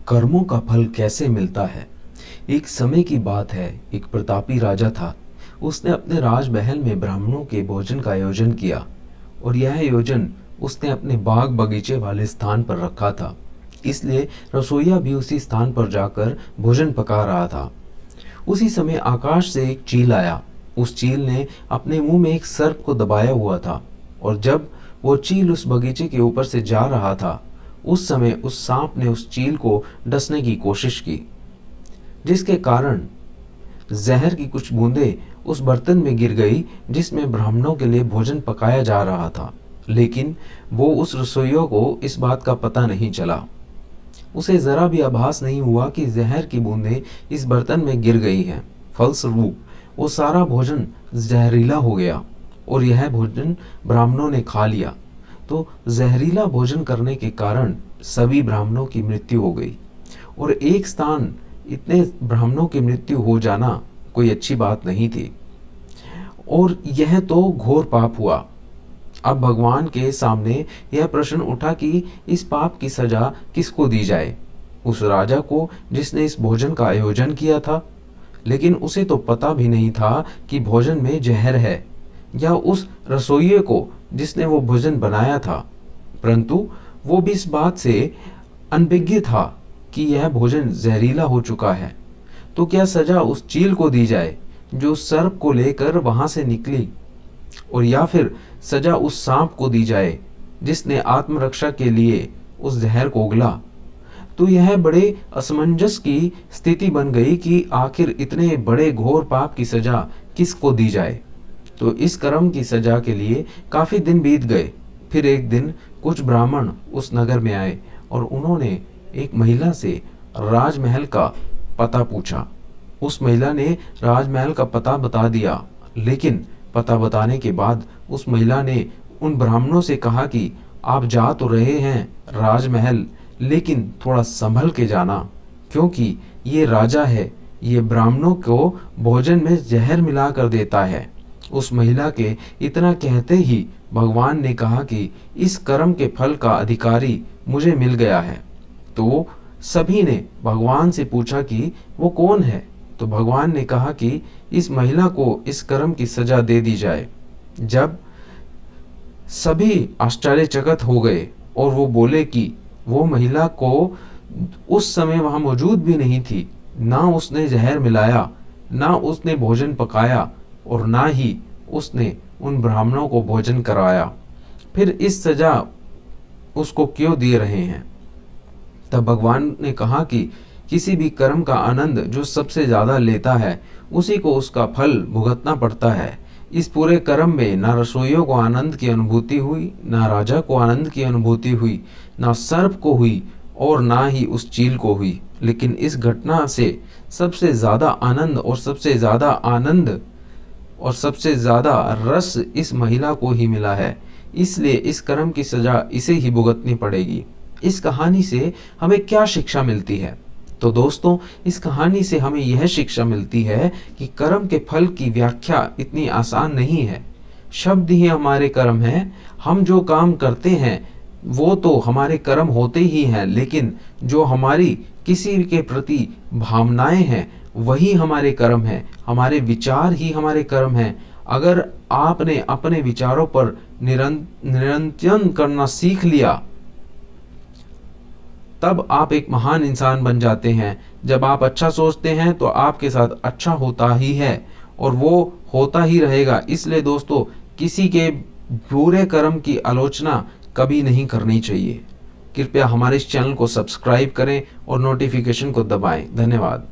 कर्मों का फल कैसे मिलता है। एक समय की बात है, एक प्रतापी राजा था। उसने अपने राजमहल में ब्राह्मणों के भोजन का आयोजन किया और यह आयोजन उसने अपने बाग बगीचे वाले स्थान पर रखा था। इसलिए रसोइया भी उसी स्थान पर जाकर भोजन पका रहा था। उसी समय आकाश से एक चील आया। उस चील ने अपने मुंह में एक सर्प को दबाया हुआ था और जब वो चील उस बगीचे के ऊपर से जा रहा था, उस समय उस सांप ने उस चील को डसने की कोशिश की, जिसके कारण जहर की कुछ बूंदें उस बर्तन में गिर गई जिसमें ब्राह्मणों के लिए भोजन पकाया जा रहा था। लेकिन वो उस रसोइया को इस बात का पता नहीं चला। उसे जरा भी आभास नहीं हुआ कि जहर की बूंदें इस बर्तन में गिर गई हैं। फलस्वरूप वो सारा भोजन जहरीला हो गया और यह भोजन ब्राह्मणों ने खा लिया। तो जहरीला भोजन करने के कारण सभी ब्राह्मणों की मृत्यु हो गई और एक स्थान इतने ब्राह्मणों की मृत्यु हो जाना कोई अच्छी बात नहीं थी और यह तो घोर पाप हुआ। अब भगवान के सामने यह प्रश्न उठा कि इस पाप की सजा किसको दी जाए। उस राजा को जिसने इस भोजन का आयोजन किया था, लेकिन उसे तो पता भी नहीं था कि भोजन में जहर है, या उस रसोइये को जिसने वो भोजन बनाया था, परंतु वो भी इस बात से अनभिज्ञ था कि यह भोजन जहरीला हो चुका है। तो क्या सजा उस चील को दी जाए जो सर्प को लेकर वहां से निकली, और या फिर सजा उस सांप को दी जाए जिसने आत्मरक्षा के लिए उस जहर को उगला। तो यह बड़े असमंजस की स्थिति बन गई कि आखिर इतने बड़े घोर पाप की सजा किसको दी जाए। तो इस कर्म की सजा के लिए काफी दिन बीत गए। फिर एक दिन कुछ ब्राह्मण उस नगर में आए और उन्होंने एक महिला से राजमहल का पता पूछा। उस महिला ने राजमहल का पता बता दिया, लेकिन पता बताने के बाद उस महिला ने उन ब्राह्मणों से कहा कि आप जा तो रहे हैं राजमहल, लेकिन थोड़ा संभल के जाना, क्योंकि ये राजा है, ये ब्राह्मणों को भोजन में जहर मिला कर देता है। उस महिला के इतना कहते ही भगवान ने कहा कि इस कर्म के फल का अधिकारी मुझे मिल गया है। तो सभी ने भगवान से पूछा कि वो कौन है। तो भगवान ने कहा कि इस महिला को इस कर्म की सजा दे दी जाए। जब सभी आश्चर्यचकित हो गए और वो बोले कि वो महिला को उस समय वहां मौजूद भी नहीं थी, ना उसने जहर मिलाया, ना उसने भोजन पकाया और ना ही उसने उन ब्राह्मणों को भोजन कराया, फिर इस सजा उसको क्यों दे रहे हैं। तब भगवान ने कहा कि किसी भी कर्म का आनंद जो सबसे ज्यादा लेता है उसी को उसका फल भुगतना पड़ता है। इस पूरे कर्म में ना रसोइयों को आनंद की अनुभूति हुई, ना राजा को आनंद की अनुभूति हुई, ना सर्प को हुई और ना ही उस चील को हुई। लेकिन इस घटना से सबसे ज्यादा आनंद और सबसे ज्यादा रस इस महिला को ही मिला है। इसलिए इस कर्म की सजा इसे ही भुगतनी पड़ेगी। इस कहानी से हमें क्या शिक्षा मिलती है? तो दोस्तों, इस कहानी से हमें यह शिक्षा मिलती है कि कर्म के फल की व्याख्या इतनी आसान नहीं है। शब्द ही हमारे कर्म हैं। हम जो काम करते हैं वो तो हमारे कर्म होते ही हैं, लेकिन जो हमारी किसी के प्रति भावनाएं हैं वही हमारे कर्म हैं। हमारे विचार ही हमारे कर्म हैं। अगर आपने अपने विचारों पर नियंत्रण करना सीख लिया, तब आप एक महान इंसान बन जाते हैं। जब आप अच्छा सोचते हैं तो आपके साथ अच्छा होता ही है और वो होता ही रहेगा। इसलिए दोस्तों, किसी के बुरे कर्म की आलोचना कभी नहीं करनी चाहिए। कृपया हमारे इस चैनल को सब्सक्राइब करें और नोटिफिकेशन को दबाएं। धन्यवाद।